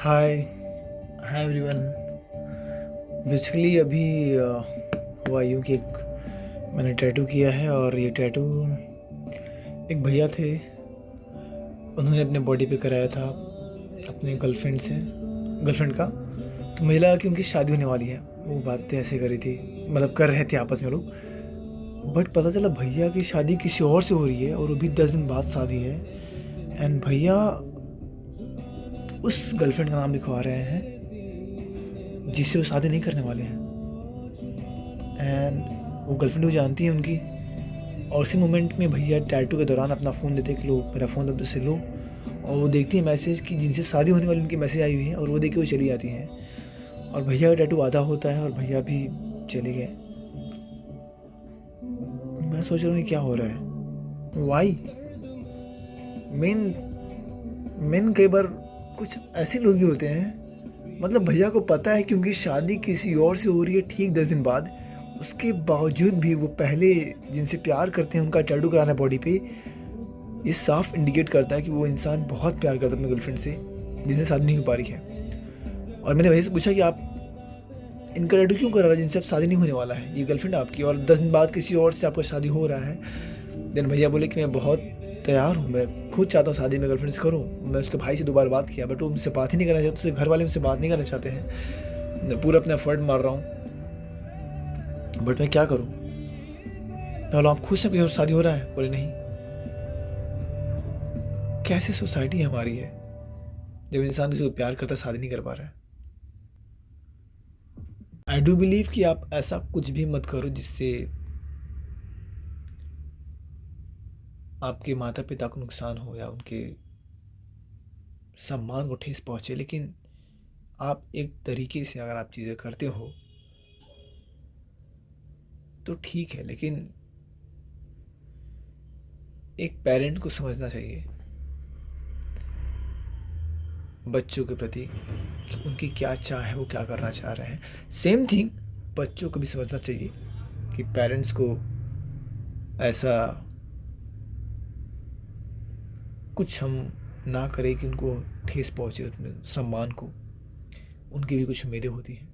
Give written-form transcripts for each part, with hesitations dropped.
हाय hi everyone. Basically अभी हुआ यूँ कि एक मैंने टैटू किया है और ये टैटू एक भैया थे, उन्होंने अपने बॉडी पे कराया था अपने गर्लफ्रेंड का। तो मुझे लगा कि उनकी शादी होने वाली है, वो बातें ऐसे करी थी, मतलब कर रहे थे आपस में लोग। बट पता चला भैया की शादी किसी और से हो रही है और वो भी 10 दिन बाद शादी है। एंड भैया उस गर्लफ्रेंड का नाम लिखवा रहे हैं जिससे वो शादी नहीं करने वाले हैं। एंड वो गर्लफ्रेंड को जानती है उनकी। और उसी मोमेंट में भैया टैटू के दौरान अपना फ़ोन देते कि लो मेरा फ़ोन अब से लो। और वो देखती है मैसेज कि जिनसे शादी होने वाली उनकी मैसेज आई हुई है, और वो देख के वो चली जाती हैं। और भैया का टैटू आधा होता है और भैया भी चले गए। मैं सोच रहा हूँ ये क्या हो रहा है, वाई। मेन मेन कई बार कुछ ऐसे लोग भी होते हैं, मतलब भैया को पता है कि उनकी शादी किसी और से हो रही है ठीक 10 दिन बाद, उसके बावजूद भी वो पहले जिनसे प्यार करते हैं उनका टैटू कराना है बॉडी पे। ये साफ इंडिकेट करता है कि वो इंसान बहुत प्यार करता है अपनी गर्लफ्रेंड से जिनसे शादी नहीं हो पा रही है। और मैंने भैया से पूछा कि आप इनका टैटू क्यों करा रहा है जिनसे अब शादी नहीं होने वाला है, ये गर्लफ्रेंड आपकी और 10 दिन बाद किसी और से आपका शादी हो रहा है। देन भैया बोले कि मैं बहुत तैयार हूँ, मैं खुद चाहता हूँ शादी में गर्लफ्रेंड से करूँ। मैं उसके भाई से 2 बार बात किया बट वो मुझसे बात ही नहीं करना चाहते, उसके घर वाले मुझसे बात नहीं करना चाहते हैं। मैं पूरा अपना एफर्ट मार रहा हूँ बट मैं क्या करूँ। मैं बोला आप खुश हैं कि और शादी हो रहा है? बोले नहीं। कैसे सोसाइटी हमारी है जब इंसान किसी को प्यार करता शादी नहीं कर पा रहा है। आई डू बिलीव कि आप ऐसा कुछ भी मत करो जिससे आपके माता पिता को नुकसान हो या उनके सम्मान को ठेस पहुंचे। लेकिन आप एक तरीके से अगर आप चीज़ें करते हो तो ठीक है, लेकिन एक पेरेंट को समझना चाहिए बच्चों के प्रति कि उनकी क्या चाह है, वो क्या करना चाह रहे हैं। सेम थिंग बच्चों को भी समझना चाहिए कि पेरेंट्स को ऐसा कुछ हम ना करें कि उनको ठेस पहुँचे, उनमें सम्मान को। उनकी भी कुछ उम्मीदें होती हैं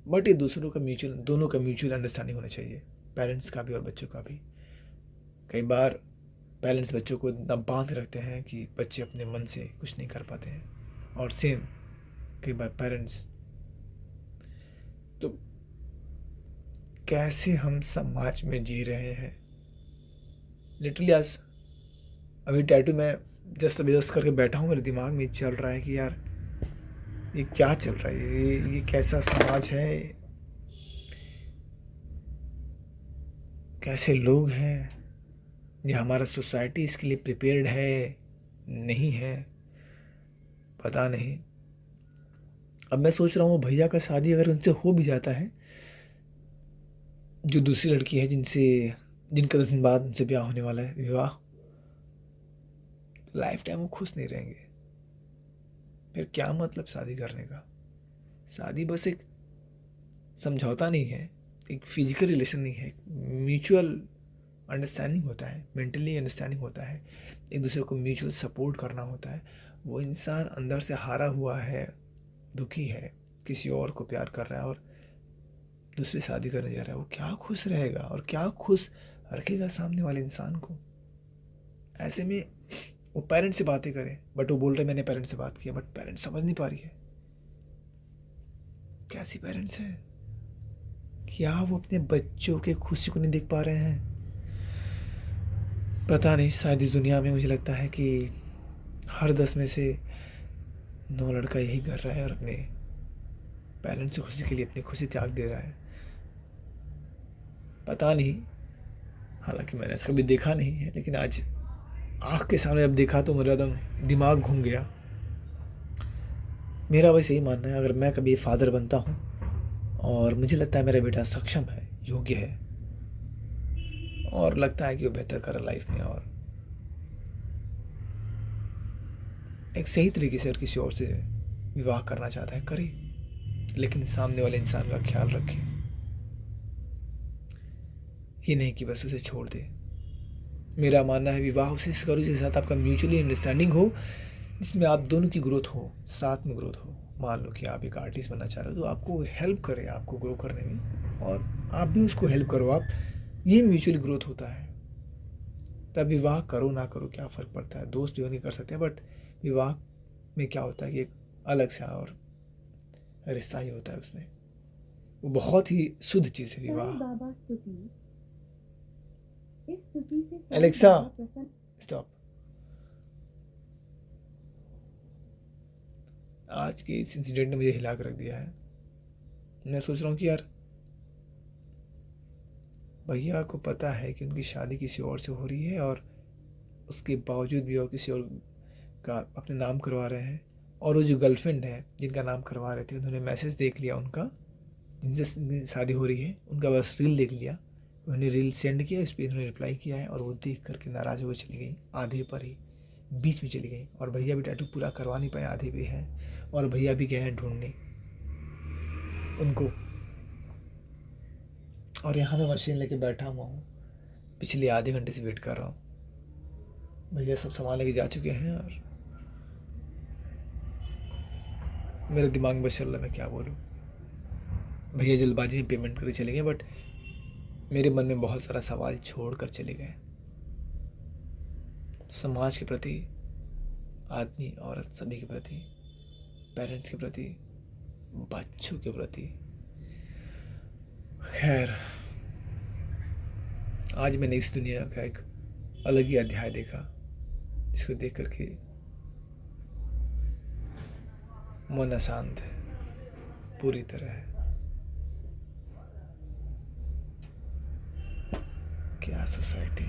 बट ये दोनों का म्यूचुअल अंडरस्टैंडिंग होना चाहिए, पेरेंट्स का भी और बच्चों का भी। कई बार पेरेंट्स बच्चों को इतना बांध रखते हैं कि बच्चे अपने मन से कुछ नहीं कर पाते हैं, और सेम कई बार पेरेंट्स। तो कैसे हम समाज में जी रहे हैं लिटरली। आज अभी टैटू में जस्ट अभी जस्ट करके बैठा हूँ, मेरे दिमाग में चल रहा है कि यार ये क्या चल रहा है, ये कैसा समाज है, कैसे लोग हैं, ये हमारा सोसाइटी इसके लिए प्रिपेयर्ड है नहीं है, पता नहीं। अब मैं सोच रहा हूँ भैया का शादी अगर उनसे हो भी जाता है, जो दूसरी लड़की है जिनका 10 दिन बाद उनसे ब्याह होने वाला है, विवाह, लाइफ टाइम वो खुश नहीं रहेंगे। फिर क्या मतलब शादी करने का। शादी बस एक समझौता नहीं है, एक फिजिकल रिलेशन नहीं है, म्यूचुअल अंडरस्टैंडिंग होता है, मेंटली अंडरस्टैंडिंग होता है, एक दूसरे को म्यूचुअल सपोर्ट करना होता है। वो इंसान अंदर से हारा हुआ है, दुखी है, किसी और को प्यार कर रहा है और दूसरी शादी करने जा रहा है, वो क्या खुश रहेगा और क्या खुश रखेगा सामने वाले इंसान को। ऐसे में वो पेरेंट्स से बातें करें बट वो बोल रहे मैंने पेरेंट्स से बात किया, बट पेरेंट्स समझ नहीं पा रही है। कैसी पेरेंट्स हैं, क्या वो अपने बच्चों के खुशी को नहीं देख पा रहे हैं? पता नहीं, शायद इस दुनिया में मुझे लगता है कि हर 10 में से 9 लड़का यही कर रहा है और अपने पेरेंट्स की खुशी के लिए अपनी खुशी त्याग दे रहा है। पता नहीं, हालांकि मैंने ऐसा कभी देखा नहीं है, लेकिन आज आँख के सामने जब देखा तो मेरा एकदम दिमाग घूम गया। मेरा बस यही मानना है, अगर मैं कभी फादर बनता हूँ और मुझे लगता है मेरा बेटा सक्षम है, योग्य है और लगता है कि वो बेहतर करे लाइफ में और एक सही तरीके से और किसी और से विवाह करना चाहता है, करे, लेकिन सामने वाले इंसान का ख्याल रखे। ये नहीं कि बस उसे छोड़ दे। मेरा मानना है विवाह उसी से करो जिसके साथ आपका म्यूचुअली अंडरस्टैंडिंग हो, जिसमें आप दोनों की ग्रोथ हो, साथ में ग्रोथ हो। मान लो कि आप एक आर्टिस्ट बनना चाह रहे हो तो आपको हेल्प करे आपको ग्रो करने में, और आप भी उसको हेल्प करो आप, ये म्यूचुअल ग्रोथ होता है। तब विवाह करो ना करो क्या फ़र्क पड़ता है, दोस्त भी नहीं कर सकते हैं, बट विवाह में क्या होता है कि एक अलग सा और रिश्ता ही होता है उसमें, वो बहुत ही शुद्ध चीज़ है साईं विवाह। बाबा स्तुति। इस स्तुति से साईं एलेक्सा बाबा प्रसन्न। स्टॉप। आज के इस इंसिडेंट ने मुझे हिला के रख दिया है। मैं सोच रहा हूँ कि यार भैया को पता है कि उनकी शादी किसी और से हो रही है, और उसके बावजूद भी और किसी और का अपने नाम करवा रहे हैं। और वो जो गर्लफ्रेंड है जिनका नाम करवा रहे थे, उन्होंने मैसेज देख लिया उनका, जिनसे शादी हो रही है उनका, बस रील देख लिया, उन्होंने रील सेंड किया, उस पर इन्होंने रिप्लाई किया है, और वो देख करके नाराज़ होकर चली गई, आधे पर ही बीच में चली गई। और भैया भी टैटू पूरा करवा नहीं पाए, आधे भी हैं, और भैया भी गए हैं ढूंढने उनको। और यहाँ मैं मशीन लेके बैठा हुआ हूँ, पिछले आधे घंटे से वेट कर रहा हूँ। भैया सब सामान लेके जा चुके हैं, और मेरे दिमाग में बस चल रहा मैं क्या बोलूँ। भैया जल्दबाजी में पेमेंट करके चले गए, बट मेरे मन में बहुत सारा सवाल छोड़ कर चले गए, समाज के प्रति, आदमी औरत सभी के प्रति, पेरेंट्स के प्रति, बच्चों के प्रति। खैर, आज मैंने इस दुनिया का एक अलग ही अध्याय देखा, जिसको देख करके मन अशांत है पूरी तरह। क्या सोसाइटी।